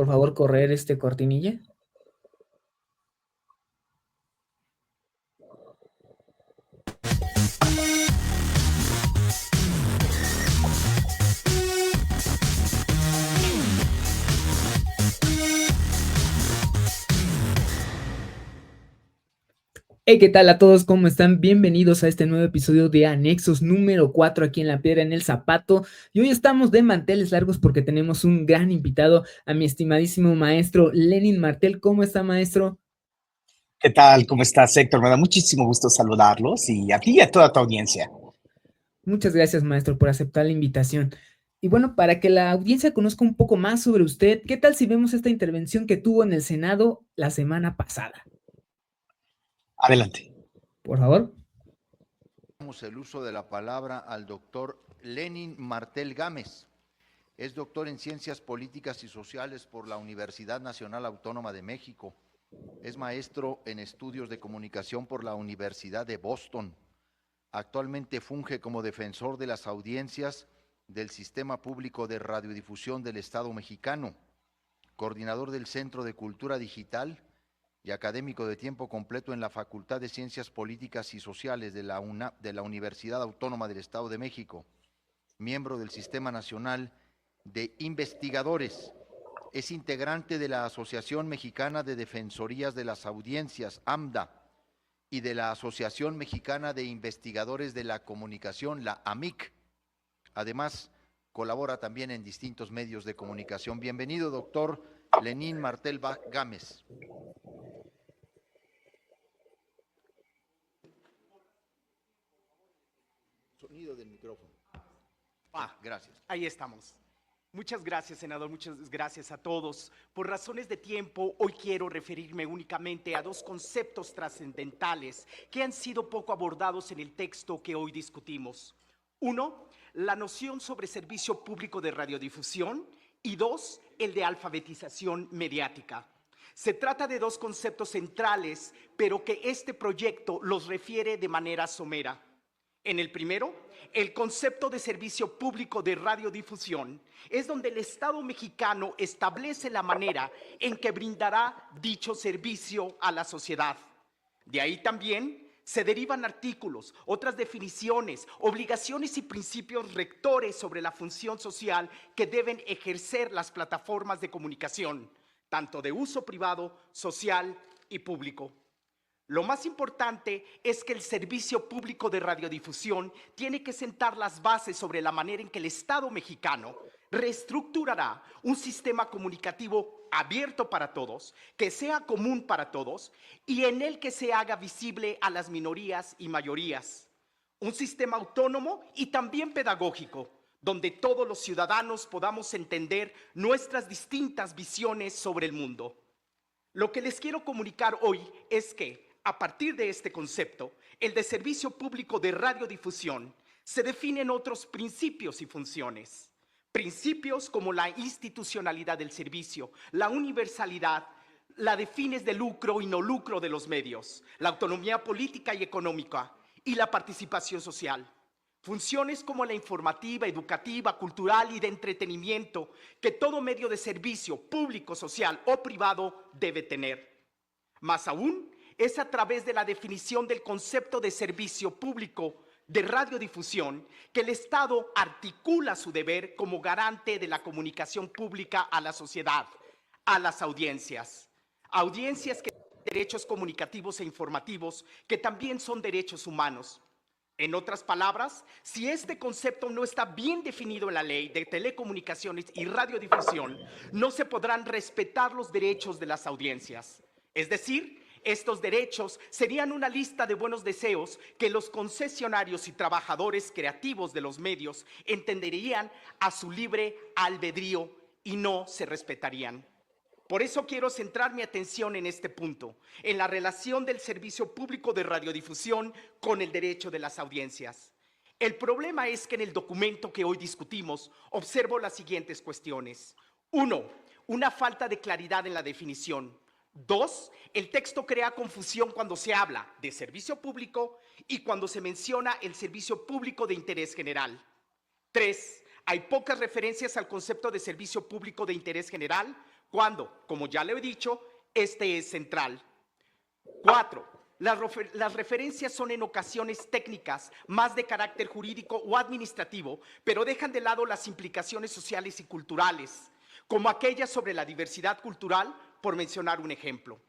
por favor correr cortinilla? Hey, ¿qué tal a todos? ¿Cómo están? Bienvenidos a este nuevo episodio de Anexos número 4 aquí en La Piedra en el Zapato. Y hoy estamos de manteles largos porque tenemos un gran invitado, a mi estimadísimo maestro Lenin Martel. ¿Cómo está, maestro? ¿Qué tal? ¿Cómo estás, Héctor? Me da muchísimo gusto saludarlos y a ti y a toda tu audiencia. Muchas gracias, maestro, por aceptar la invitación. Y bueno, para que la audiencia conozca un poco más sobre usted, ¿qué tal si vemos esta intervención que tuvo en el Senado la semana pasada? Adelante. Por favor. Damos el uso de la palabra al doctor Lenin Martel Gámez. Es doctor en Ciencias Políticas y Sociales por la Universidad Nacional Autónoma de México. Es maestro en Estudios de Comunicación por la Universidad de Boston. Actualmente funge como defensor de las audiencias del Sistema Público de Radiodifusión del Estado Mexicano, coordinador del Centro de Cultura Digital y académico de tiempo completo en la Facultad de Ciencias Políticas y Sociales de la Universidad Autónoma del Estado de México, miembro del Sistema Nacional de Investigadores. Es integrante de la Asociación Mexicana de Defensorías de las Audiencias, AMDA, y de la Asociación Mexicana de Investigadores de la Comunicación, la AMIC. Además, colabora también en distintos medios de comunicación. Bienvenido, doctor Lenin Martel Gámez. Sonido del micrófono. Gracias. Ahí estamos. Muchas gracias, senador, muchas gracias a todos. Por razones de tiempo, hoy quiero referirme únicamente a dos conceptos trascendentales que han sido poco abordados en el texto que hoy discutimos. Uno, la noción sobre servicio público de radiodifusión y dos, el de alfabetización mediática. Se trata de dos conceptos centrales, pero que este proyecto los refiere de manera somera. En el primero, el concepto de servicio público de radiodifusión es donde el Estado mexicano establece la manera en que brindará dicho servicio a la sociedad. De ahí también se derivan artículos, otras definiciones, obligaciones y principios rectores sobre la función social que deben ejercer las plataformas de comunicación, tanto de uso privado, social y público. Lo más importante es que el servicio público de radiodifusión tiene que sentar las bases sobre la manera en que el Estado mexicano reestructurará un sistema comunicativo abierto para todos, que sea común para todos y en el que se haga visible a las minorías y mayorías. Un sistema autónomo y también pedagógico, donde todos los ciudadanos podamos entender nuestras distintas visiones sobre el mundo. Lo que les quiero comunicar hoy es que, a partir de este concepto, el de servicio público de radiodifusión, se definen otros principios y funciones. Principios como la institucionalidad del servicio, la universalidad, la de fines de lucro y no lucro de los medios, la autonomía política y económica y la participación social. Funciones como la informativa, educativa, cultural y de entretenimiento que todo medio de servicio público, social o privado debe tener. Más aún, es a través de la definición del concepto de servicio público de radiodifusión que el Estado articula su deber como garante de la comunicación pública a la sociedad, a las audiencias. Audiencias que tienen derechos comunicativos e informativos que también son derechos humanos. En otras palabras, si este concepto no está bien definido en la ley de telecomunicaciones y radiodifusión, no se podrán respetar los derechos de las audiencias. Es decir, estos derechos serían una lista de buenos deseos que los concesionarios y trabajadores creativos de los medios entenderían a su libre albedrío y no se respetarían. Por eso quiero centrar mi atención en este punto, en la relación del servicio público de radiodifusión con el derecho de las audiencias. El problema es que en el documento que hoy discutimos observo las siguientes cuestiones. 1. Una falta de claridad en la definición. 2. El texto crea confusión cuando se habla de servicio público y cuando se menciona el servicio público de interés general. 3. Hay pocas referencias al concepto de servicio público de interés general. cuando, como ya le he dicho, este es central. 4. Las referencias son en ocasiones técnicas, más de carácter jurídico o administrativo, pero dejan de lado las implicaciones sociales y culturales, como aquellas sobre la diversidad cultural, por mencionar un ejemplo.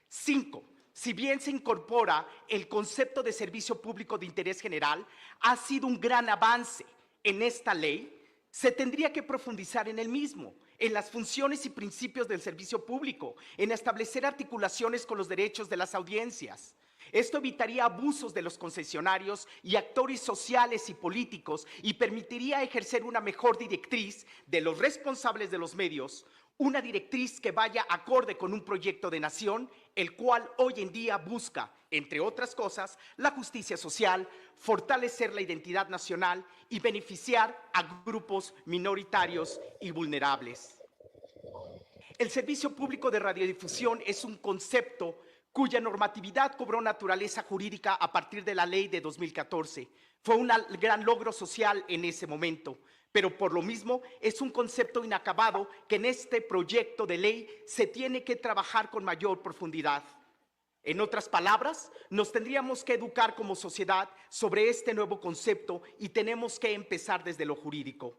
5. Si bien se incorpora el concepto de servicio público de interés general, ha sido un gran avance en esta ley, se tendría que profundizar en el mismo, en las funciones y principios del servicio público, en establecer articulaciones con los derechos de las audiencias. Esto evitaría abusos de los concesionarios y actores sociales y políticos y permitiría ejercer una mejor directriz de los responsables de los medios, una directriz que vaya acorde con un proyecto de nación, el cual hoy en día busca, entre otras cosas, la justicia social, fortalecer la identidad nacional y beneficiar a grupos minoritarios y vulnerables. El servicio público de radiodifusión es un concepto cuya normatividad cobró naturaleza jurídica a partir de la ley de 2014. Fue un gran logro social en ese momento, pero por lo mismo es un concepto inacabado que en este proyecto de ley se tiene que trabajar con mayor profundidad. En otras palabras, nos tendríamos que educar como sociedad sobre este nuevo concepto y tenemos que empezar desde lo jurídico.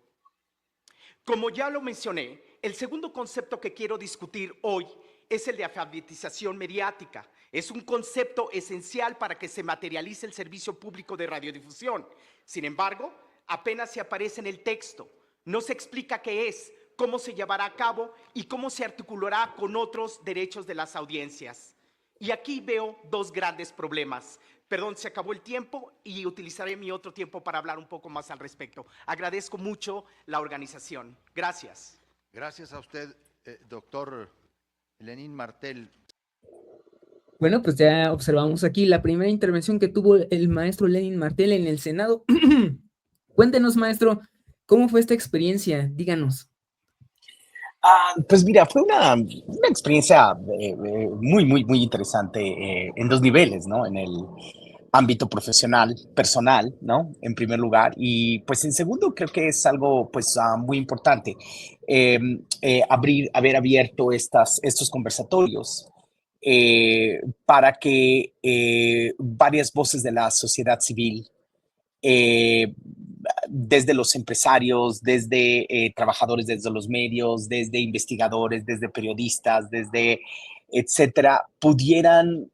Como ya lo mencioné, el segundo concepto que quiero discutir hoy es el de alfabetización mediática. Es un concepto esencial para que se materialice el servicio público de radiodifusión. Sin embargo, apenas se aparece en el texto. No se explica qué es, cómo se llevará a cabo y cómo se articulará con otros derechos de las audiencias. Y aquí veo dos grandes problemas. Perdón, se acabó el tiempo y utilizaré mi otro tiempo para hablar un poco más al respecto. Agradezco mucho la organización. Gracias. Gracias a usted, doctor Lenín Martel. Bueno, pues ya observamos aquí la primera intervención que tuvo el maestro Lenín Martel en el Senado. Cuéntenos, maestro, ¿cómo fue esta experiencia? Díganos. Pues mira, fue una experiencia muy interesante en dos niveles, ¿no? En el ámbito profesional, personal, ¿no? En primer lugar. Y pues en segundo creo que es algo pues muy importante haber abierto estos conversatorios para que varias voces de la sociedad civil desde los empresarios, desde trabajadores, desde los medios, desde investigadores, desde periodistas, desde etcétera, pudieran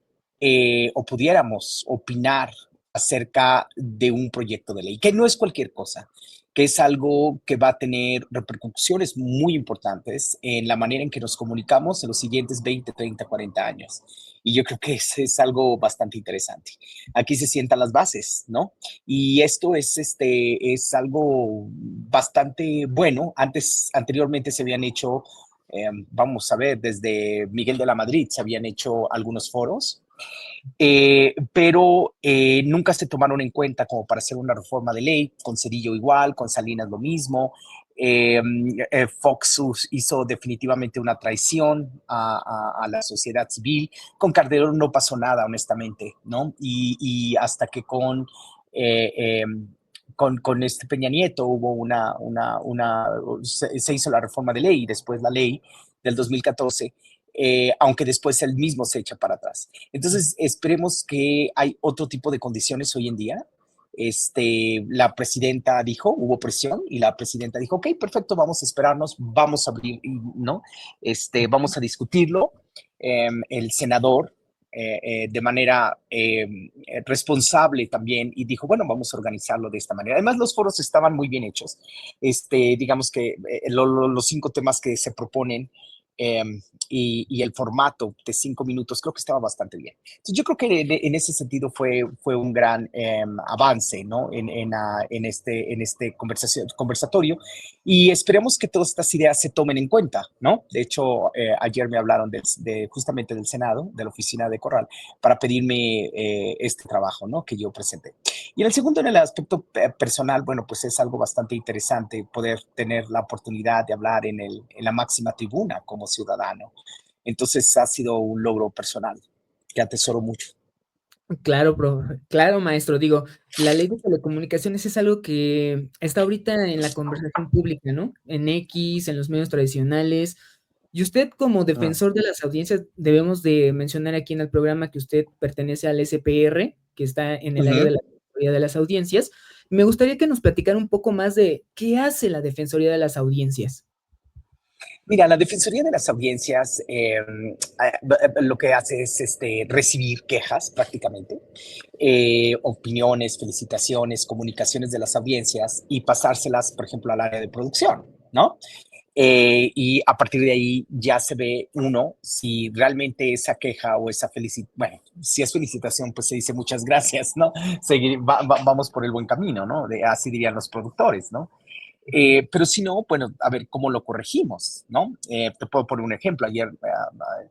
o pudiéramos opinar acerca de un proyecto de ley, que no es cualquier cosa, que es algo que va a tener repercusiones muy importantes en la manera en que nos comunicamos en los siguientes 20, 30, 40 años. Y yo creo que es algo bastante interesante. Aquí se sientan las bases, ¿no? Y esto es algo bastante bueno. Anteriormente se habían hecho, vamos a ver, desde Miguel de la Madrid se habían hecho algunos foros, pero nunca se tomaron en cuenta como para hacer una reforma de ley. Con Cedillo igual, con Salinas lo mismo. Fox hizo definitivamente una traición a la sociedad civil. Con Calderón no pasó nada, honestamente, ¿no? Y hasta que con Peña Nieto hubo se hizo la reforma de ley y después la ley del 2014, aunque después él mismo se echa para atrás. Entonces, esperemos que hay otro tipo de condiciones hoy en día. La presidenta dijo, hubo presión y la presidenta dijo, ok, perfecto, vamos a esperarnos, vamos a abrir, ¿no? Vamos a discutirlo. El senador de manera responsable también y dijo, bueno, vamos a organizarlo de esta manera. Además, los foros estaban muy bien hechos. Digamos que los 5 temas que se proponen y el formato de 5 minutos creo que estaba bastante bien. Entonces, yo creo que en ese sentido fue un gran avance, ¿no? En este conversatorio, y esperemos que todas estas ideas se tomen en cuenta, ¿no? De hecho, ayer me hablaron justamente del Senado, de la oficina de Corral, para pedirme este trabajo, ¿no? Que yo presenté. Y en el segundo, en el aspecto personal, bueno, pues es algo bastante interesante poder tener la oportunidad de hablar en la máxima tribuna como ciudadano. Entonces ha sido un logro personal que atesoro mucho. Claro, claro, maestro. Digo, la ley de telecomunicaciones es algo que está ahorita en la conversación pública, ¿no? En X, en los medios tradicionales. Y usted, como Ah, defensor de las audiencias, debemos de mencionar aquí en el programa que usted pertenece al SPR, que está en el área ujú. de la Defensoría de las Audiencias. Me gustaría que nos platicara un poco más de qué hace la Defensoría de las Audiencias. Mira, la Defensoría de las Audiencias lo que hace es recibir quejas prácticamente, opiniones, felicitaciones, comunicaciones de las audiencias y pasárselas, por ejemplo, al área de producción, ¿no? Y a partir de ahí ya se ve uno si realmente esa queja o esa felicitación, bueno, si es felicitación, pues se dice muchas gracias, ¿no? Vamos por el buen camino, ¿no? Así dirían los productores, ¿no? Pero si no, bueno, a ver cómo lo corregimos, ¿no? Te puedo poner un ejemplo. Ayer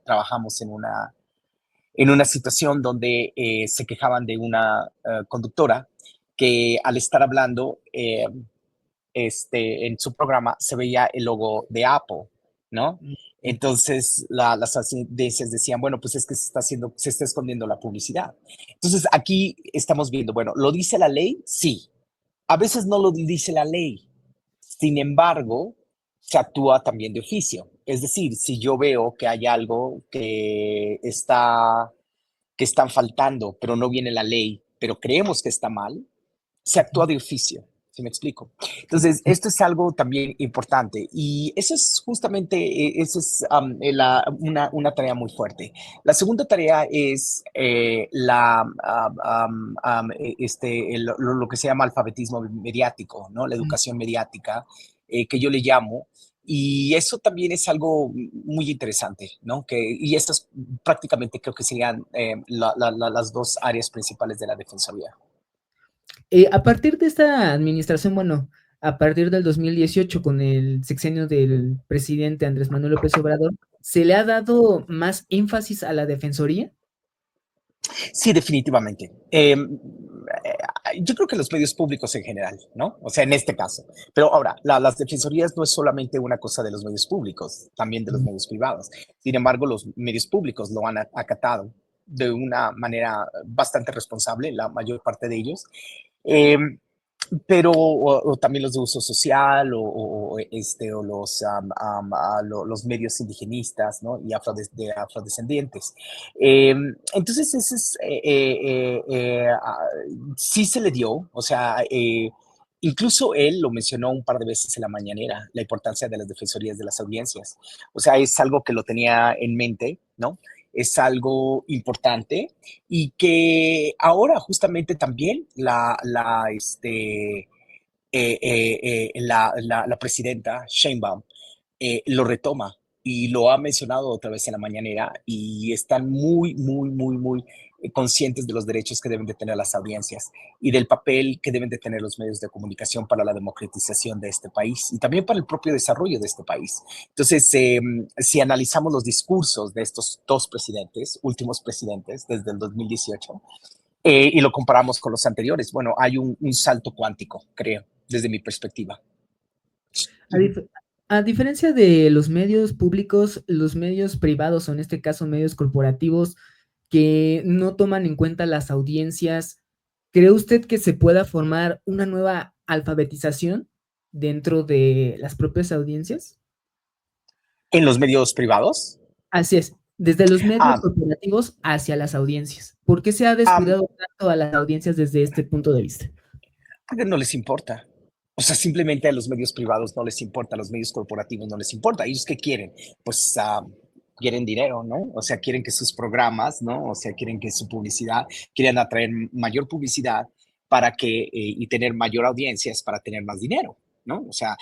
trabajamos en una situación donde se quejaban de una conductora que al estar hablando en su programa se veía el logo de Apple, ¿no? Entonces las audiencias decían, bueno, pues es que se está escondiendo la publicidad. Entonces aquí estamos viendo, bueno, ¿lo dice la ley? Sí. A veces no lo dice la ley. Sin embargo, se actúa también de oficio. Es decir, si yo veo que hay algo que están faltando, pero no viene la ley, pero creemos que está mal, se actúa de oficio. ¿Sí me explico? Entonces, esto es algo también importante y eso es justamente, eso es una tarea muy fuerte. La segunda tarea es lo que se llama alfabetismo mediático, ¿no? La educación mediática, que yo le llamo, y eso también es algo muy interesante, ¿no? Y estas prácticamente creo que serían las dos áreas principales de la Defensoría. A partir de esta administración, bueno, a partir del 2018, con el sexenio del presidente Andrés Manuel López Obrador, ¿se le ha dado más énfasis a la defensoría? Sí, definitivamente. Yo creo que los medios públicos en general, ¿no? O sea, en este caso. Pero ahora, las defensorías no es solamente una cosa de los medios públicos, también de los medios privados. Sin embargo, los medios públicos lo han acatado de una manera bastante responsable, la mayor parte de ellos. Eh, pero o también los de uso social o los medios indigenistas, ¿no? Y afrodescendientes. Eh, entonces, ese es, sí se le dio, o sea, incluso él lo mencionó un par de veces en la mañanera, la importancia de las defensorías de las audiencias. O sea, es algo que lo tenía en mente, ¿no? Es algo importante y que ahora justamente también la presidenta Sheinbaum lo retoma y lo ha mencionado otra vez en la mañanera y están muy, muy, muy, muy conscientes de los derechos que deben de tener las audiencias y del papel que deben de tener los medios de comunicación para la democratización de este país y también para el propio desarrollo de este país. Entonces, si analizamos los discursos de estos dos presidentes, últimos presidentes desde el 2018, y lo comparamos con los anteriores, bueno, hay un salto cuántico, creo, desde mi perspectiva. A, dif- a diferencia de los medios públicos, los medios privados, o en este caso medios corporativos, que no toman en cuenta las audiencias, ¿cree usted que se pueda formar una nueva alfabetización dentro de las propias audiencias? En los medios privados, Así es, desde los medios ah, corporativos hacia las audiencias. ¿Por qué se ha ah, descuidado tanto a las audiencias desde este punto de vista? porque no les importa. O sea, simplemente a los medios privados no les importa, a los medios corporativos no les importa. ¿Ellos qué quieren? Pues quieren dinero, ¿no? O sea, quieren que sus programas, ¿no? O sea, quieren que su publicidad, quieren atraer mayor publicidad para y tener mayor audiencias para tener más dinero, ¿no? O sea,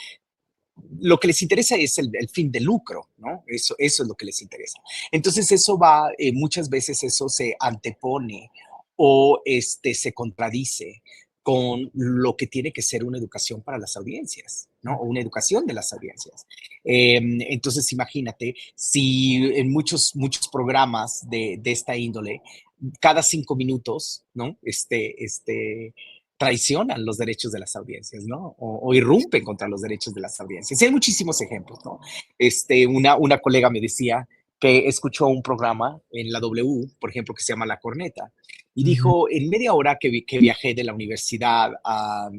lo que les interesa es el fin de lucro, ¿no? Eso es lo que les interesa. Entonces, eso va, muchas veces eso se antepone o se contradice con lo que tiene que ser una educación para las audiencias, ¿no? O una educación de las audiencias. Entonces, imagínate, si en muchos programas de esta índole, cada 5 minutos, ¿no? Traicionan los derechos de las audiencias, ¿no? O irrumpen contra los derechos de las audiencias. Y hay muchísimos ejemplos, ¿no? Una colega me decía que escuchó un programa en la W, por ejemplo, que se llama La Corneta, y Ujú. dijo, en media hora que viajé de la universidad a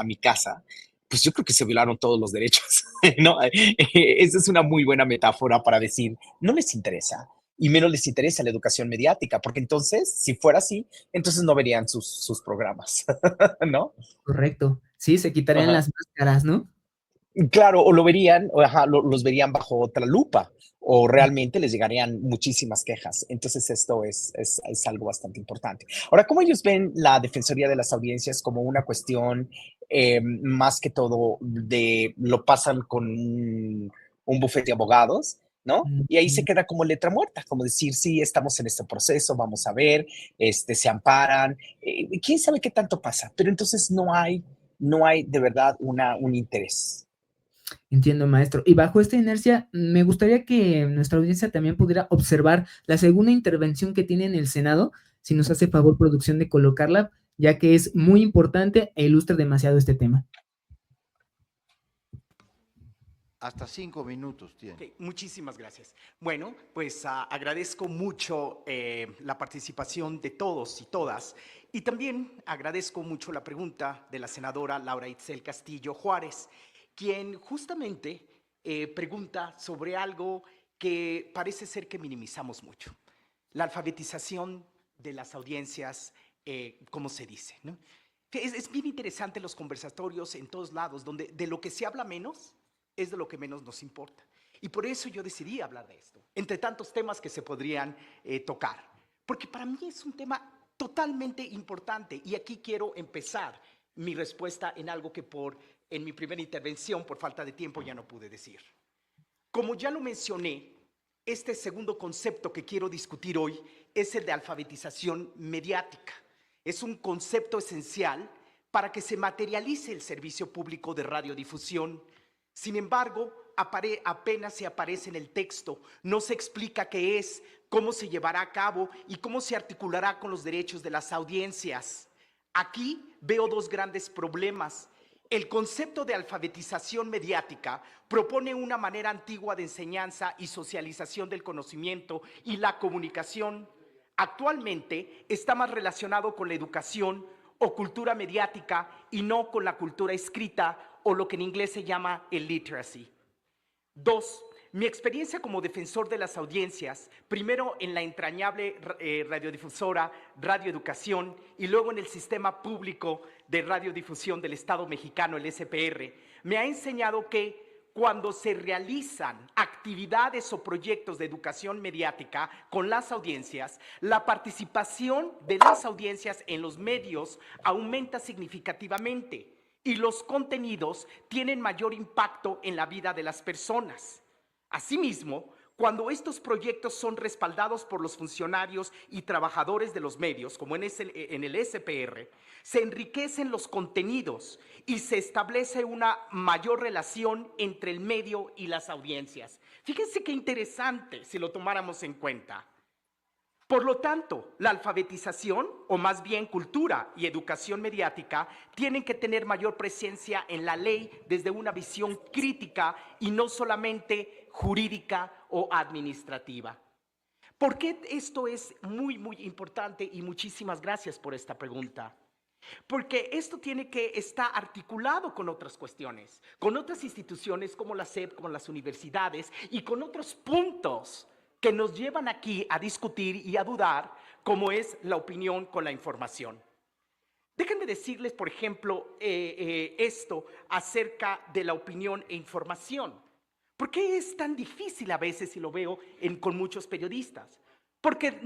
mi casa, pues yo creo que se violaron todos los derechos, ¿no? Esa es una muy buena metáfora para decir, no les interesa, y menos les interesa la educación mediática, porque entonces, si fuera así, entonces no verían sus programas, ¿no? Correcto. Sí, se quitarían Ajá. las máscaras, ¿no? Claro, o lo verían, o ajá, los verían bajo otra lupa, o realmente les llegarían muchísimas quejas. Entonces, esto es algo bastante importante. Ahora, ¿cómo ellos ven la Defensoría de las Audiencias como una cuestión más que todo de lo pasan con un bufete de abogados, ¿no? Y ahí se Ujú. queda como letra muerta, como decir, sí, estamos en este proceso, vamos a ver, se amparan, quién sabe qué tanto pasa, pero entonces no hay de verdad un interés. Entiendo, maestro. Y bajo esta inercia, me gustaría que nuestra audiencia también pudiera observar la segunda intervención que tiene en el Senado, si nos hace favor, producción, de colocarla, ya que es muy importante e ilustra demasiado este tema. Hasta 5 minutos tiene. Ok, muchísimas gracias. Bueno, pues agradezco mucho la participación de todos y todas, y también agradezco mucho la pregunta de la senadora Laura Itzel Castillo Juárez, quien justamente pregunta sobre algo que parece ser que minimizamos mucho: la alfabetización de las audiencias, como se dice, ¿no? Es bien interesante los conversatorios en todos lados, donde de lo que se habla menos es de lo que menos nos importa. Y por eso yo decidí hablar de esto, entre tantos temas que se podrían tocar. Porque para mí es un tema totalmente importante, y aquí quiero empezar mi respuesta en algo que en mi primera intervención, por falta de tiempo, ya no pude decir. Como ya lo mencioné, este segundo concepto que quiero discutir hoy es el de alfabetización mediática. Es un concepto esencial para que se materialice el servicio público de radiodifusión. Sin embargo, apenas se aparece en el texto, no se explica qué es, cómo se llevará a cabo y cómo se articulará con los derechos de las audiencias. Aquí veo dos grandes problemas. El concepto de alfabetización mediática propone una manera antigua de enseñanza y socialización del conocimiento y la comunicación. Actualmente está más relacionado con la educación o cultura mediática y no con la cultura escrita, o lo que en inglés se llama el literacy. Dos, mi experiencia como defensor de las audiencias, primero en la entrañable radiodifusora Radio Educación y luego en el sistema público de radiodifusión del Estado mexicano, el SPR, me ha enseñado que cuando se realizan actividades o proyectos de educación mediática con las audiencias, la participación de las audiencias en los medios aumenta significativamente y los contenidos tienen mayor impacto en la vida de las personas. Asimismo, cuando estos proyectos son respaldados por los funcionarios y trabajadores de los medios, como en el SPR, se enriquecen los contenidos y se establece una mayor relación entre el medio y las audiencias. Fíjense qué interesante si lo tomáramos en cuenta. Por lo tanto, la alfabetización, o más bien cultura y educación mediática, tienen que tener mayor presencia en la ley desde una visión crítica y no solamente jurídica o administrativa. ¿Por qué esto es muy, muy importante? Y muchísimas gracias por esta pregunta. Porque esto tiene que estar articulado con otras cuestiones, con otras instituciones como la SEP, como las universidades, y con otros puntos que nos llevan aquí a discutir y a dudar, como es la opinión con la información. Déjenme decirles, por ejemplo, esto acerca de la opinión e información. ¿Por qué es tan difícil a veces, y lo veo con muchos periodistas? Porque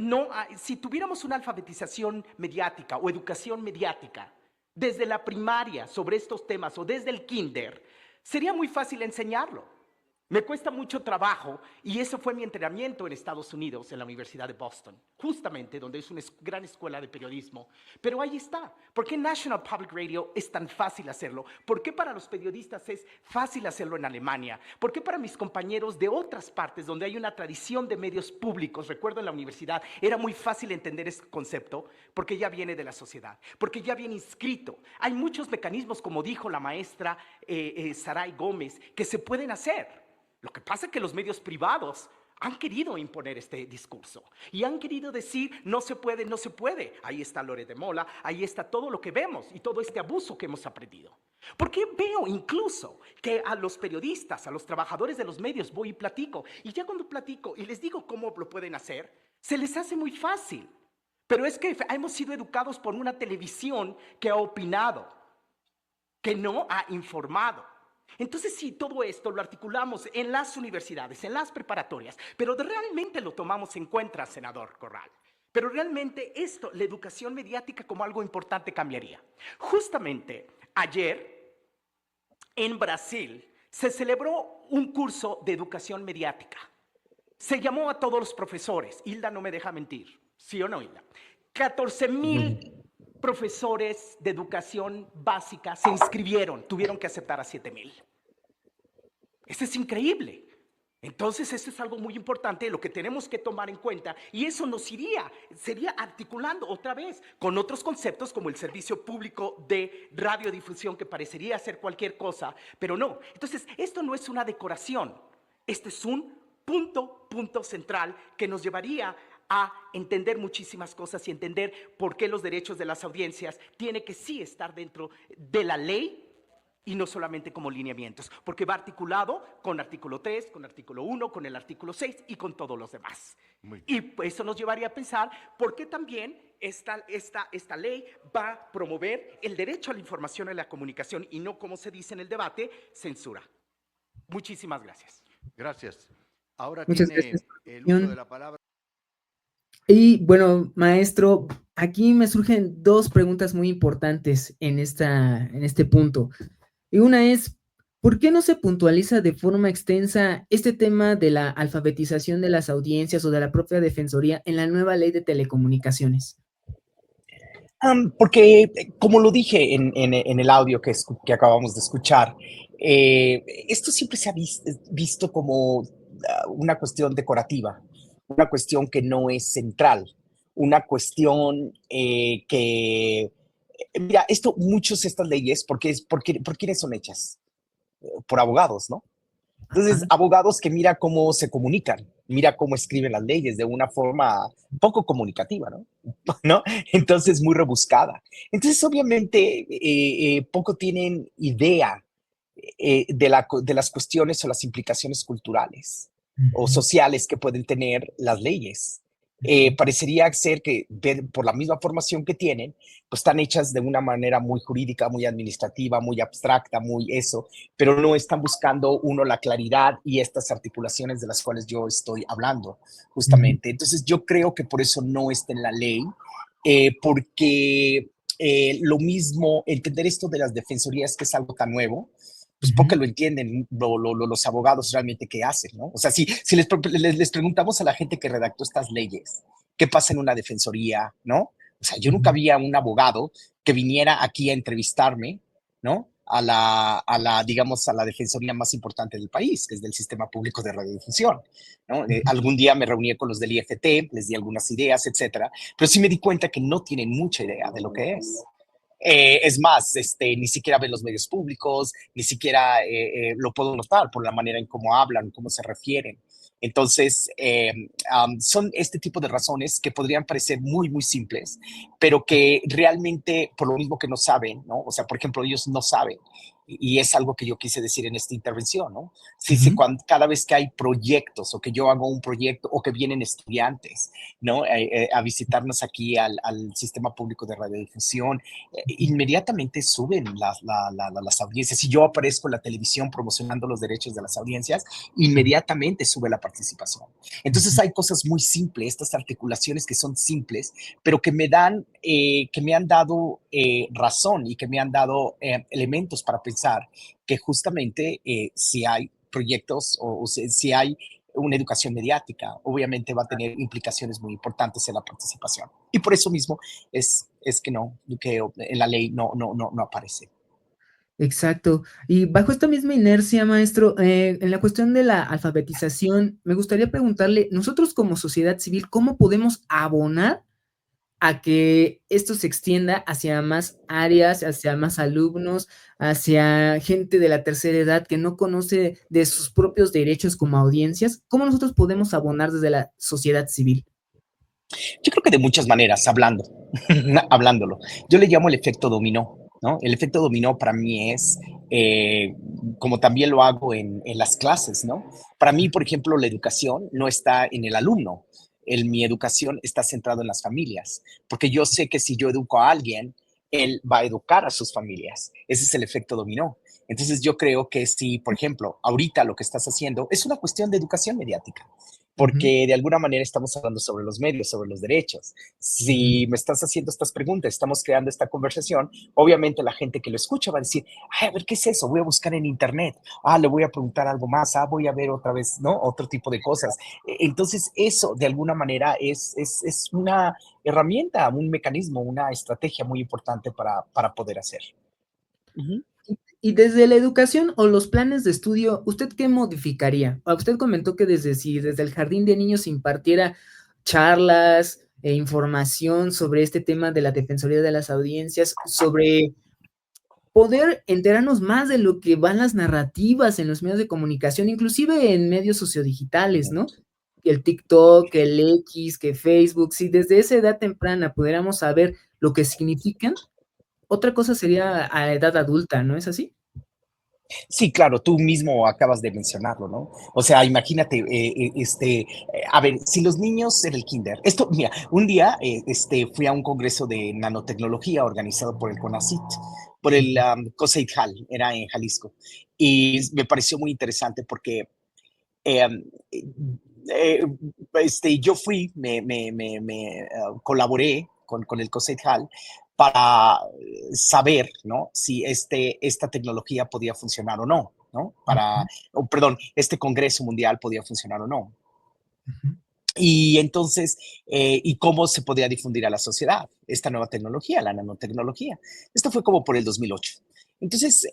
si tuviéramos una alfabetización mediática o educación mediática desde la primaria sobre estos temas o desde el kinder, sería muy fácil enseñarlo. Me cuesta mucho trabajo, y eso fue mi entrenamiento en Estados Unidos, en la Universidad de Boston, justamente donde es una gran escuela de periodismo. Pero ahí está. ¿Por qué National Public Radio es tan fácil hacerlo? ¿Por qué para los periodistas es fácil hacerlo en Alemania? ¿Por qué para mis compañeros de otras partes donde hay una tradición de medios públicos, recuerdo en la universidad, era muy fácil entender este concepto? Porque ya viene de la sociedad, porque ya viene inscrito. Hay muchos mecanismos, como dijo la maestra Saray Gómez, que se pueden hacer. Lo que pasa es que los medios privados han querido imponer este discurso y han querido decir no se puede, no se puede. Ahí está Loret de Mola, ahí está todo lo que vemos y todo este abuso que hemos aprendido. Porque veo incluso que a los periodistas, a los trabajadores de los medios voy y platico, y ya cuando platico y les digo cómo lo pueden hacer, se les hace muy fácil. Pero es que hemos sido educados por una televisión que ha opinado, que no ha informado. Entonces, sí, todo esto lo articulamos en las universidades, en las preparatorias, pero realmente lo tomamos en cuenta, senador Corral. Pero realmente esto, la educación mediática como algo importante cambiaría. Justamente ayer, en Brasil, se celebró un curso de educación mediática. Se llamó a todos los profesores. Hilda no me deja mentir. ¿Sí o no, Hilda? 14,000 profesores de educación básica se inscribieron, tuvieron que aceptar a 7,000. Eso es increíble. Entonces, esto es algo muy importante, lo que tenemos que tomar en cuenta, y eso sería articulando otra vez con otros conceptos como el servicio público de radiodifusión, que parecería ser cualquier cosa, pero no. Entonces, esto no es una decoración, este es un punto central que nos llevaría a entender muchísimas cosas y entender por qué los derechos de las audiencias tienen que sí estar dentro de la ley y no solamente como lineamientos, porque va articulado con artículo 3, con artículo 1, con el artículo 6 y con todos los demás. Y eso nos llevaría a pensar por qué también esta ley va a promover el derecho a la información y a la comunicación y no, como se dice en el debate, censura. Muchísimas gracias. Gracias. Ahora Muchas tiene gracias. el uso de la palabra. Y bueno, maestro, aquí me surgen dos preguntas muy importantes en este punto. Y una es, ¿por qué no se puntualiza de forma extensa este tema de la alfabetización de las audiencias o de la propia defensoría en la nueva ley de telecomunicaciones? Porque, como lo dije en el audio que acabamos de escuchar, esto siempre se ha visto como una cuestión decorativa, una cuestión que no es central, una cuestión mira, estas leyes, ¿por quiénes son hechas? Por abogados, ¿no? Entonces, abogados que mira cómo se comunican, mira cómo escriben las leyes de una forma poco comunicativa, ¿no? ¿No? Entonces, muy rebuscada. Entonces, obviamente, poco tienen idea de las cuestiones o las implicaciones culturales o sociales que pueden tener las leyes. Parecería ser que por la misma formación que tienen, pues están hechas de una manera muy jurídica, muy administrativa, muy abstracta, muy eso, pero no están buscando uno la claridad y estas articulaciones de las cuales yo estoy hablando, justamente. Entonces yo creo que por eso no está en la ley, porque lo mismo, entender esto de las defensorías, que es algo tan nuevo, pues porque lo entienden los abogados realmente qué hacen, ¿no? O sea, si les preguntamos a la gente que redactó estas leyes, ¿qué pasa en una defensoría, no? O sea, yo nunca vi a un abogado que viniera aquí a entrevistarme, ¿no? Digamos, a la defensoría más importante del país, que es del Sistema Público de Radiodifusión, ¿no? Algún día me reuní con los del IFT, les di algunas ideas, etcétera, pero sí me di cuenta que no tienen mucha idea de lo que es. Es más, ni siquiera ven los medios públicos, ni siquiera lo puedo notar por la manera en cómo hablan, cómo se refieren. Entonces, son este tipo de razones que podrían parecer muy, muy simples, pero que realmente, por lo mismo que no saben, ¿no? O sea, por ejemplo, ellos no saben, y es algo que yo quise decir en esta intervención, ¿no? Sí, cada vez que hay proyectos, o que yo hago un proyecto, o que vienen estudiantes, ¿no? A visitarnos aquí al Sistema Público de Radiodifusión, inmediatamente suben las audiencias. Si yo aparezco en la televisión promocionando los derechos de las audiencias, inmediatamente sube la participación. Entonces hay cosas muy simples, estas articulaciones que son simples, pero que me han dado razón y que me han dado elementos para pensar que justamente si hay proyectos o si hay una educación mediática, obviamente va a tener implicaciones muy importantes en la participación. Y por eso mismo es que en la ley no aparece. Exacto. Y bajo esta misma inercia, maestro, en la cuestión de la alfabetización, me gustaría preguntarle, nosotros como sociedad civil, ¿cómo podemos abonar a que esto se extienda hacia más áreas, hacia más alumnos, hacia gente de la tercera edad que no conoce de sus propios derechos como audiencias? ¿Cómo nosotros podemos abonar desde la sociedad civil? Yo creo que de muchas maneras, hablando, hablándolo. Yo le llamo el efecto dominó, ¿no? El efecto dominó para mí es, eh, como también lo hago en las clases, ¿no? Para mí, por ejemplo, la educación no está en el alumno. Mi educación está centrada en las familias, porque yo sé que si yo educo a alguien, él va a educar a sus familias. Ese es el efecto dominó. Entonces yo creo que si, por ejemplo, ahorita lo que estás haciendo es una cuestión de educación mediática, Ujú, porque de alguna manera estamos hablando sobre los medios, sobre los derechos. ujú. Si me estás haciendo estas preguntas, estamos creando esta conversación, obviamente la gente que lo escucha va a decir, ay, a ver, ¿qué es eso? Voy a buscar en internet, le voy a preguntar algo más, voy a ver otra vez, ¿no? Otro tipo de cosas. Entonces, eso de alguna manera es una herramienta, un mecanismo, una estrategia muy importante para poder hacer. Ujú. Y desde la educación o los planes de estudio, ¿usted qué modificaría? Usted comentó que desde el jardín de niños se impartiera charlas e información sobre este tema de la defensoría de las audiencias, sobre poder enterarnos más de lo que van las narrativas en los medios de comunicación, inclusive en medios sociodigitales, ¿no? El TikTok, el X, que Facebook, si desde esa edad temprana pudiéramos saber lo que significan, otra cosa sería a edad adulta, ¿no es así? Sí, claro, tú mismo acabas de mencionarlo, ¿no? O sea, imagínate, a ver, si los niños en el kinder, esto, mira, un día, fui a un congreso de nanotecnología organizado por el CONACYT, por el Ujú, COSEITJAL, era en Jalisco, y me pareció muy interesante porque eh, eh, yo fui, colaboré con el COSEITJAL para saber, ¿no? Si esta tecnología podía funcionar o no, ¿no? ujú, Perdón, este Congreso Mundial podía funcionar o no. ujú, Y entonces, ¿y cómo se podía difundir a la sociedad esta nueva tecnología, la nanotecnología? Esto fue como por el 2008. Entonces,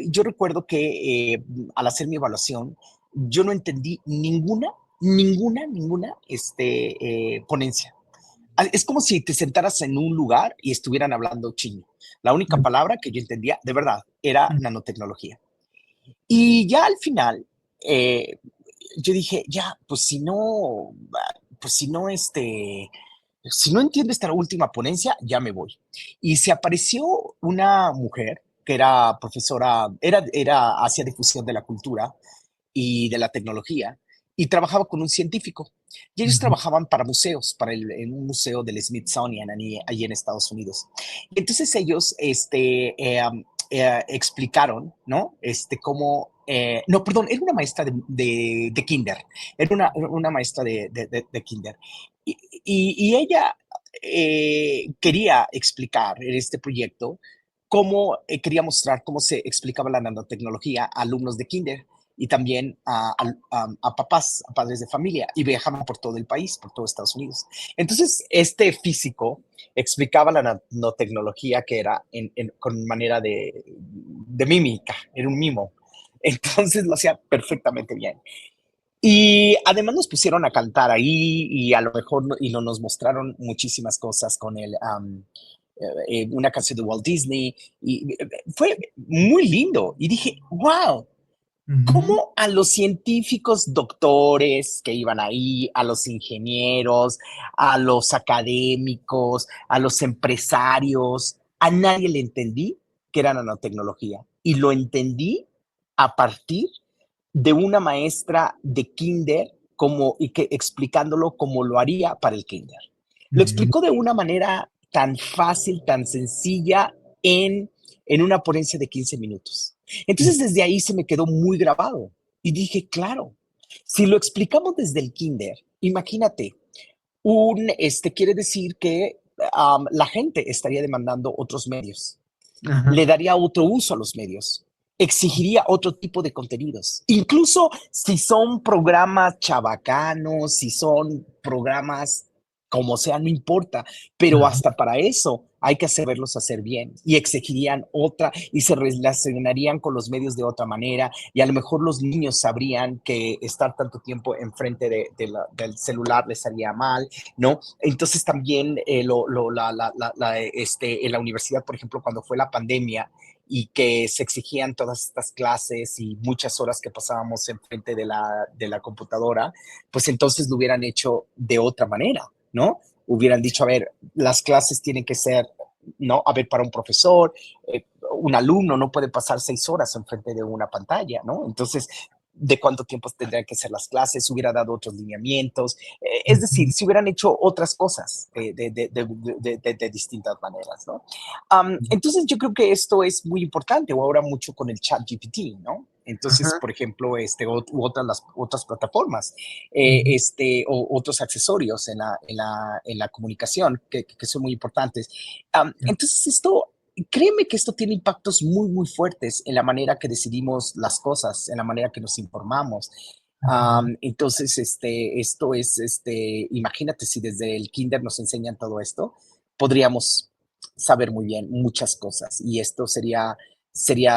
yo recuerdo que al hacer mi evaluación, yo no entendí ninguna ponencia. Es como si te sentaras en un lugar y estuvieran hablando chino. La única palabra que yo entendía, de verdad, era ujú, nanotecnología. Y ya al final, eh, yo dije, ya, si no entiendo esta última ponencia, ya me voy. Y se apareció una mujer que era profesora, hacía difusión de la cultura y de la tecnología, y trabajaba con un científico. Y ellos ujú, trabajaban para museos, en un museo del Smithsonian, allí en Estados Unidos. Y entonces ellos explicaron, ¿no? Cómo, no, perdón, era una maestra de kinder, era una maestra de kinder. Y, y ella quería explicar en este proyecto cómo quería mostrar cómo se explicaba la nanotecnología a alumnos de kinder y también a papás, a padres de familia, y viajaban por todo el país, por todo Estados Unidos. Entonces, este físico explicaba la nanotecnología que era con manera de mímica, era un mimo. Entonces lo hacía perfectamente bien. Y además nos pusieron a cantar ahí y a lo mejor y nos mostraron muchísimas cosas con una canción de Walt Disney y fue muy lindo y dije, wow, ujú. ¿cómo a los científicos doctores que iban ahí, a los ingenieros, a los académicos, a los empresarios, a nadie le entendí que era nanotecnología? Y lo entendí a partir de una maestra de kinder y que explicándolo como lo haría para el kinder. Lo Ujú, explicó de una manera tan fácil, tan sencilla en una ponencia de 15 minutos. ujú, Entonces desde ahí se me quedó muy grabado y dije, claro, si lo explicamos desde el kinder, imagínate, quiere decir que la gente estaría demandando otros medios, ajá, le daría otro uso a los medios, exigiría otro tipo de contenidos. Incluso si son programas chabacanos, si son programas como sea, no importa, pero ajá, hasta para eso hay que saberlos hacer bien y exigirían otra y se relacionarían con los medios de otra manera y a lo mejor los niños sabrían que estar tanto tiempo enfrente del celular les haría mal, ¿no? Entonces también en la universidad, por ejemplo, cuando fue la pandemia y que se exigían todas estas clases y muchas horas que pasábamos enfrente de la computadora, pues entonces lo hubieran hecho de otra manera, ¿no? Hubieran dicho, a ver, las clases tienen que ser, ¿no? A ver, para un profesor, un alumno no puede pasar 6 horas enfrente de una pantalla, ¿no? Entonces, de cuánto tiempo tendrían que ser las clases, hubiera dado otros lineamientos, es decir, si hubieran hecho otras cosas de distintas maneras, ¿no? Entonces yo creo que esto es muy importante, o ahora mucho con el chat GPT, ¿no? Entonces, Ajá. por ejemplo, otras plataformas, Ujú. o otros accesorios en la comunicación que son muy importantes. Entonces, créeme que esto tiene impactos muy, muy fuertes en la manera que decidimos las cosas, en la manera que nos informamos. Ujú. Entonces, imagínate si desde el kinder nos enseñan todo esto, podríamos saber muy bien muchas cosas y esto sería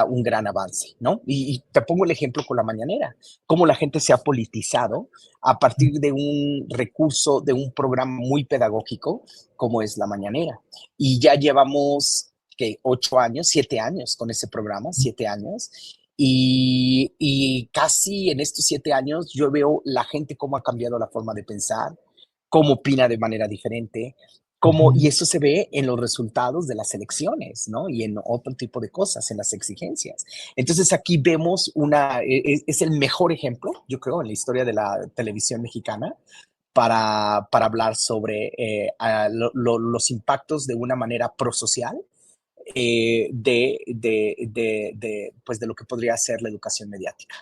un gran avance, ¿no? Y te pongo el ejemplo con la mañanera, cómo la gente se ha politizado a partir de un recurso, de un programa muy pedagógico como es la mañanera. Y ya llevamos, ¿qué? 8 años, 7 años con ese programa, 7 años. Y casi en estos 7 años yo veo la gente cómo ha cambiado la forma de pensar, cómo opina de manera diferente, y Ujú. eso se ve en los resultados de las elecciones, ¿no? Y en otro tipo de cosas, en las exigencias. Entonces aquí vemos es el mejor ejemplo, yo creo, en la historia de la televisión mexicana para hablar sobre los impactos de una manera prosocial pues de lo que podría ser la educación mediática.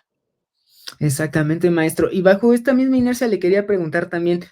Exactamente, maestro. Y bajo esta misma inercia le quería preguntar también,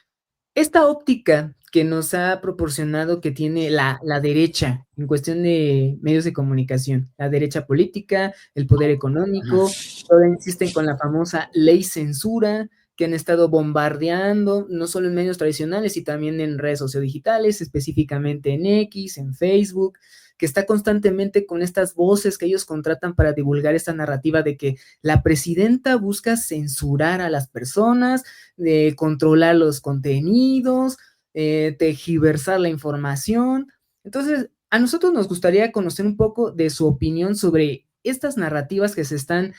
esta óptica que nos ha proporcionado que tiene la derecha en cuestión de medios de comunicación, la derecha política, el poder económico, todavía insisten con la famosa ley censura, que han estado bombardeando, no solo en medios tradicionales, y también en redes sociodigitales, específicamente en X, en Facebook, que está constantemente con estas voces que ellos contratan para divulgar esta narrativa de que la presidenta busca censurar a las personas, de controlar los contenidos, tergiversar la información. Entonces, a nosotros nos gustaría conocer un poco de su opinión sobre estas narrativas que se están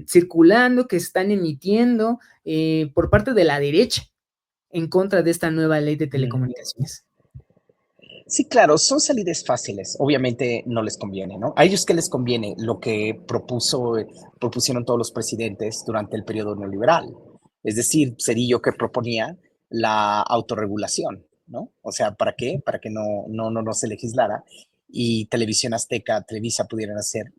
circulando, que se están emitiendo por parte de la derecha en contra de esta nueva ley de Mm. telecomunicaciones. Sí, claro, son salidas fáciles. Obviamente no les conviene, ¿no? A ellos qué les conviene lo que propusieron todos los presidentes durante el periodo neoliberal. Es decir, Cedillo que proponía la autorregulación, ¿no? O sea, ¿para qué? Para que no se legislara y Televisión Azteca, Televisa pudieran hacer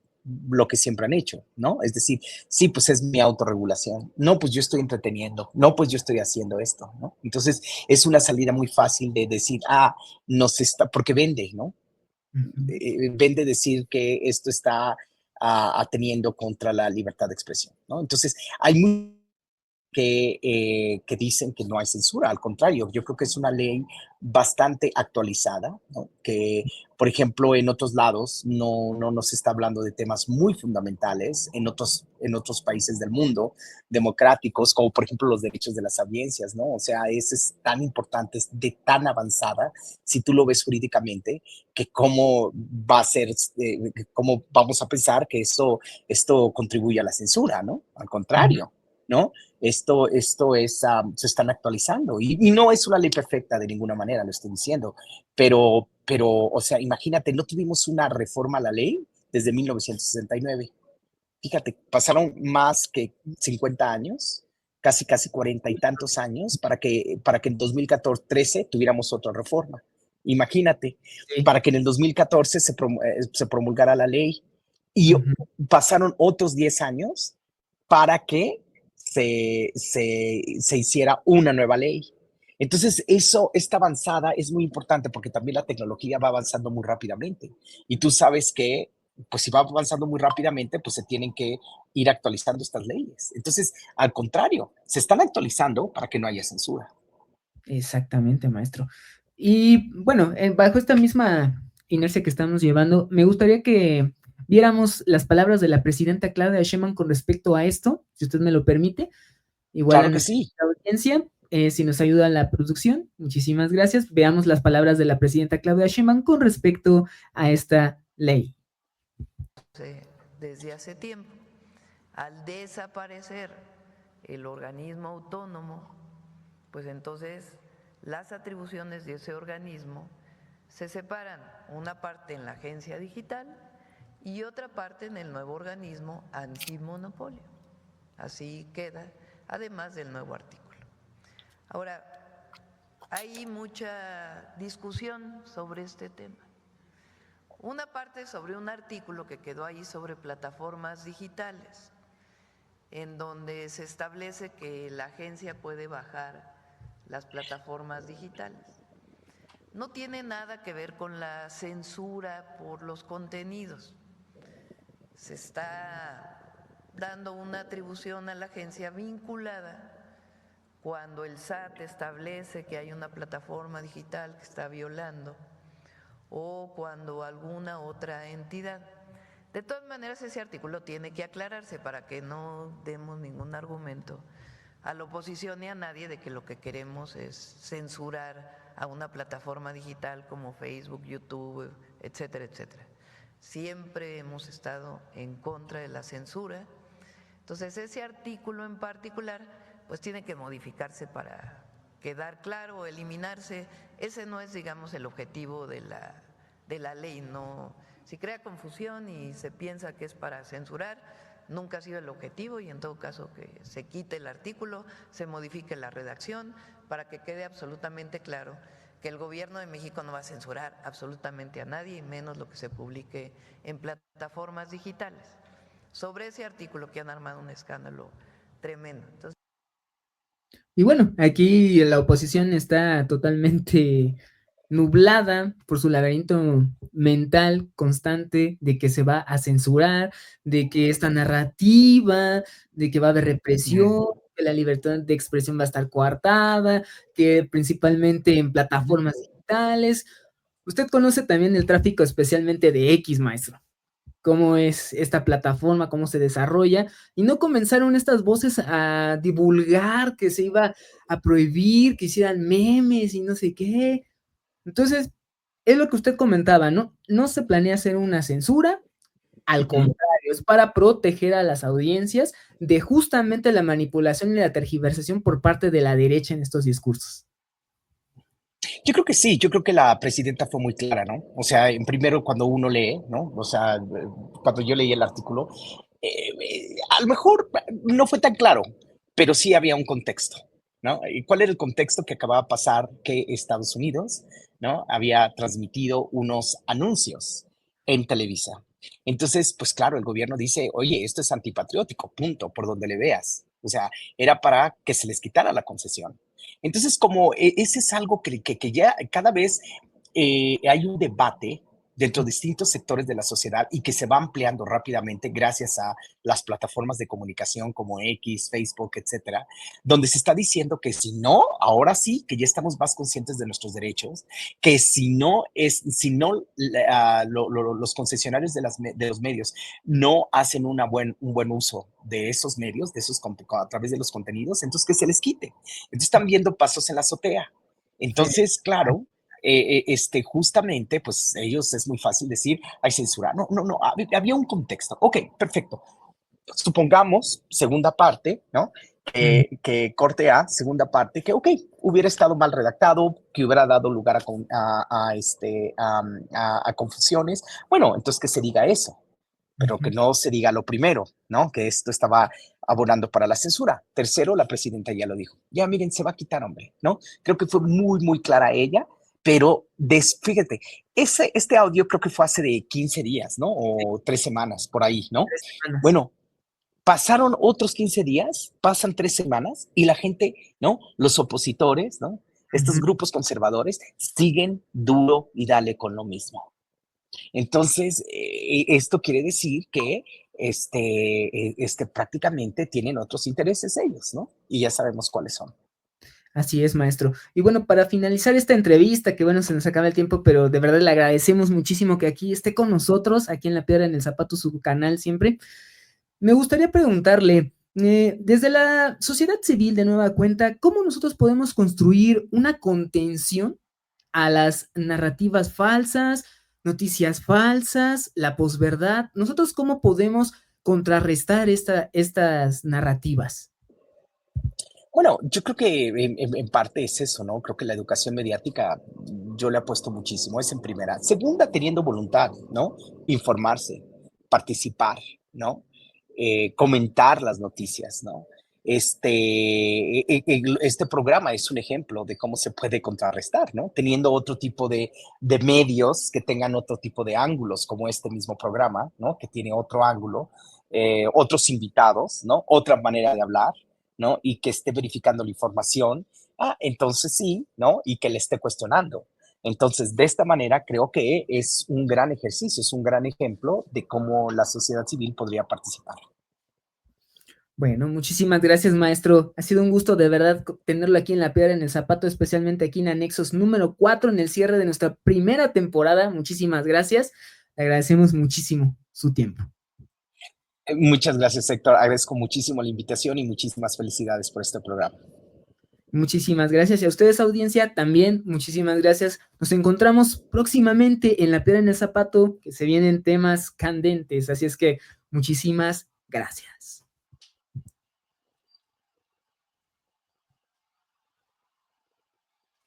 lo que siempre han hecho, ¿no? Es decir, sí, pues es mi autorregulación. No, pues yo estoy entreteniendo. No, pues yo estoy haciendo esto, ¿no? Entonces, es una salida muy fácil de decir, porque vende, ¿no? Ujú. Vende decir que esto está ateniendo contra la libertad de expresión, ¿no? Entonces, hay que dicen que no hay censura, al contrario, yo creo que es una ley bastante actualizada, ¿no? Que, por ejemplo, en otros lados no se está hablando de temas muy fundamentales en otros países del mundo democráticos, como por ejemplo los derechos de las audiencias, ¿no? O sea, eso es tan importante, es de tan avanzada, si tú lo ves jurídicamente, que cómo va a ser, cómo vamos a pensar que esto contribuye a la censura, ¿no? Al contrario, ¿no? Se están actualizando y no es una ley perfecta de ninguna manera, lo estoy diciendo, pero, o sea, imagínate, no tuvimos una reforma a la ley desde 1969. Fíjate, pasaron más que 50 años, casi 40 y tantos años para que en 2013 tuviéramos otra reforma. Imagínate, Sí. para que en el 2014 se promulgara la ley y Ujú. pasaron otros 10 años para que se hiciera una nueva ley. Entonces, esta avanzada es muy importante porque también la tecnología va avanzando muy rápidamente. Y tú sabes que, pues si va avanzando muy rápidamente, pues se tienen que ir actualizando estas leyes. Entonces, al contrario, se están actualizando para que no haya censura. Exactamente, maestro. Y bueno, bajo esta misma inercia que estamos llevando, me gustaría que viéramos las palabras de la presidenta Claudia Sheinbaum con respecto a esto, si usted me lo permite. Igual a Claro que nuestra sí. audiencia, si nos ayuda la producción, muchísimas gracias. Veamos las palabras de la presidenta Claudia Sheinbaum con respecto a esta ley. Desde hace tiempo, al desaparecer el organismo autónomo, pues entonces las atribuciones de ese organismo se separan, una parte en la agencia digital y otra parte en el nuevo organismo antimonopolio. Así queda, además del nuevo artículo. Ahora, hay mucha discusión sobre este tema. Una parte sobre un artículo que quedó ahí sobre plataformas digitales, en donde se establece que la agencia puede bajar las plataformas digitales. No tiene nada que ver con la censura por los contenidos. Se está dando una atribución a la agencia vinculada cuando el SAT establece que hay una plataforma digital que está violando o cuando alguna otra entidad. De todas maneras, ese artículo tiene que aclararse para que no demos ningún argumento a la oposición ni a nadie de que lo que queremos es censurar a una plataforma digital como Facebook, YouTube, etcétera, etcétera. Siempre hemos estado en contra de la censura. Entonces, ese artículo en particular, pues tiene que modificarse para quedar claro, eliminarse. Ese no es, digamos, el objetivo de la ley. No, si crea confusión y se piensa que es para censurar, nunca ha sido el objetivo, y en todo caso que se quite el artículo, se modifique la redacción para que quede absolutamente claro que el gobierno de México no va a censurar absolutamente a nadie, y menos lo que se publique en plataformas digitales. Sobre ese artículo que han armado un escándalo tremendo. Entonces, y bueno, aquí la oposición está totalmente nublada por su laberinto mental constante de que se va a censurar, de que esta narrativa, de que va a haber represión, que la libertad de expresión va a estar coartada, que principalmente en plataformas digitales. Usted conoce también el tráfico especialmente de X, maestro. Cómo es esta plataforma, cómo se desarrolla, y no comenzaron estas voces a divulgar que se iba a prohibir, que hicieran memes y no sé qué. Entonces, es lo que usted comentaba, ¿no? No se planea hacer una censura, al contrario, es para proteger a las audiencias de justamente la manipulación y la tergiversación por parte de la derecha en estos discursos. Yo creo que sí, yo creo que la presidenta fue muy clara, ¿no? O sea, en primero cuando uno lee, ¿no? O sea, cuando yo leí el artículo, a lo mejor no fue tan claro, pero sí había un contexto, ¿no? ¿Y cuál era el contexto que acababa de pasar? Que Estados Unidos, ¿no? Había transmitido unos anuncios en Televisa. Entonces, pues claro, el gobierno dice, oye, esto es antipatriótico, punto, por donde le veas. O sea, era para que se les quitara la concesión. Entonces, como ese es algo que ya cada vez hay un debate dentro de distintos sectores de la sociedad y que se va ampliando rápidamente gracias a las plataformas de comunicación como X, Facebook, etcétera, donde se está diciendo que si no, ahora sí, que ya estamos más conscientes de nuestros derechos, que si no los concesionarios de los medios no hacen un buen uso de esos medios, a través de los contenidos, entonces que se les quite. Entonces están viendo pasos en la azotea. Entonces, claro, justamente, pues ellos es muy fácil decir, hay censura. No, no, no, había un contexto. Ok, perfecto. Supongamos, segunda parte, ¿no? Que corte A, segunda parte, que, ok, hubiera estado mal redactado, que hubiera dado lugar a confusiones. Bueno, entonces que se diga eso, pero que no se diga lo primero, ¿no? Que esto estaba abonando para la censura. Tercero, la presidenta ya lo dijo. Ya miren, se va a quitar, hombre, ¿no? Creo que fue muy, muy clara ella, pero fíjate, este audio creo que fue hace de 15 días, ¿no? O 3 semanas, por ahí, ¿no? 3 semanas. Bueno, pasaron otros 15 días, pasan 3 semanas y la gente, ¿no? Los opositores, ¿no? Estos grupos conservadores siguen duro y dale con lo mismo. Entonces, esto quiere decir que prácticamente tienen otros intereses ellos, ¿no? Y ya sabemos cuáles son. Así es, maestro. Y bueno, para finalizar esta entrevista, que bueno, se nos acaba el tiempo, pero de verdad le agradecemos muchísimo que aquí esté con nosotros, aquí en La Piedra en el Zapato, su canal siempre. Me gustaría preguntarle, desde la sociedad civil de nueva cuenta, ¿cómo nosotros podemos construir una contención a las narrativas falsas, noticias falsas, la posverdad? ¿Nosotros cómo podemos contrarrestar estas narrativas? Bueno, yo creo que en parte es eso, ¿no? Creo que la educación mediática yo le apuesto muchísimo, es en primera. Segunda, teniendo voluntad, ¿no? Informarse, participar, ¿no? Comentar las noticias, ¿no? Este programa es un ejemplo de cómo se puede contrarrestar, ¿no? Teniendo otro tipo de medios que tengan otro tipo de ángulos, como este mismo programa, ¿no? Que tiene otro ángulo, otros invitados, ¿no? Otra manera de hablar, ¿no? Y que esté verificando la información, entonces sí, ¿no? Y que le esté cuestionando. Entonces, de esta manera, creo que es un gran ejercicio, es un gran ejemplo de cómo la sociedad civil podría participar. Bueno, muchísimas gracias, maestro. Ha sido un gusto de verdad tenerlo aquí en La Piedra en el Zapato, especialmente aquí en Anexos número 4, en el cierre de nuestra primera temporada. Muchísimas gracias. Le agradecemos muchísimo su tiempo. Muchas gracias, Héctor. Agradezco muchísimo la invitación y muchísimas felicidades por este programa. Muchísimas gracias. Y a ustedes, audiencia, también muchísimas gracias. Nos encontramos próximamente en La Piedra en el Zapato, que se vienen temas candentes. Así es que muchísimas gracias.